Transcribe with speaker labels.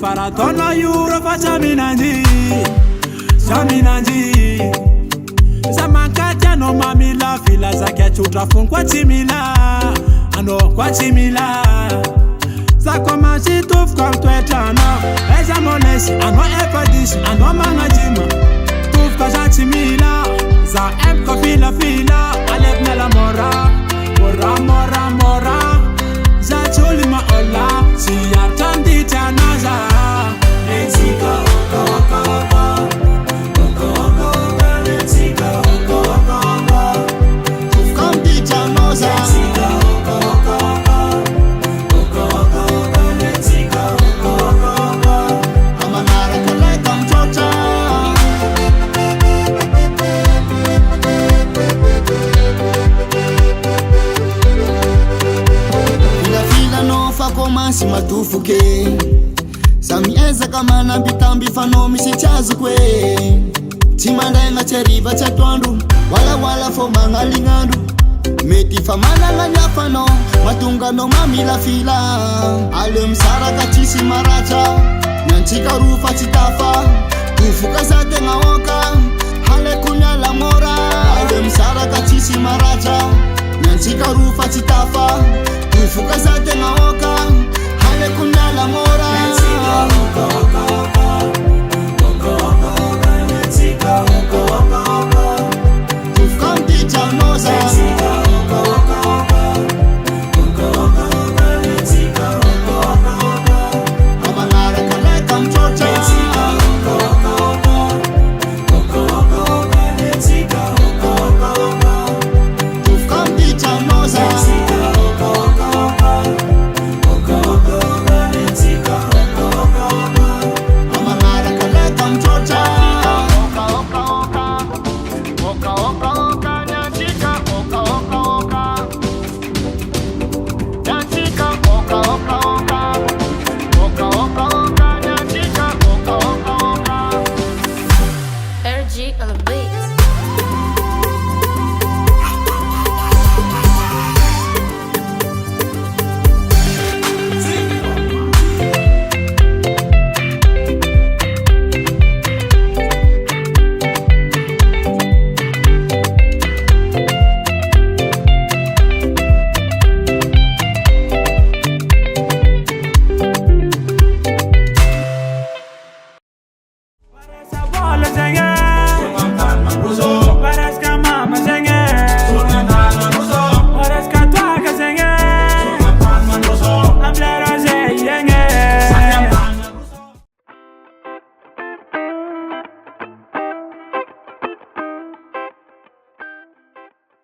Speaker 1: faratono euro facciami nanji Zamakati no mamila fila zake chutra fun kwa timila ano kwa timila Zako mashituf kwa mtwetana Eza monesi ano efadish ano mangajima Tuf kwa jatimila Za emko fila fila Alep nela mora Za chuli maola Siyartan di tanaza Enzika oka oka oka Oka oka oka Enzika oka oka oka Tuf kam di tanaza Enzika oka oka oka Oka oka oka Enzika oka oka oka Amanara kale kam chocha Komansi matufuke Sami eza kama nambitambi fano misichazu kwe Chimanda nga cheriba chatwandu Wala fo mangalingandu Meti famana nga nyafano Matungano mamila fila Ale msara kachisi maracha Nyanchika rufa chitafa Tufuka zate nga oka Hale kunya la mora Ale msara kachisi maracha Nyanchika rufa chitafa Tufuka zate nga oka Hale kuna la mora Nyanchika oka oka oka Oka oka oka Nyanchika oka oka oka Tufuka mticha noza Nyanchika oka oka oka Oka oka oka Nyanchika oka oka oka Abangara kaleka mchocha Nyanchika oka oka oka Oka oka oka Nyanchika oka oka oka Tufuka mticha noza Nyanchika oka oka oka Oka oka oka Nyanchika oka oka oka Abangara kaleka mchocha Oka oka oka Oka oka oka Nyanchika oka oka oka Nyanchika oka oka oka Oka oka oka Nyanchika oka oka oka
Speaker 2: RG on the beat.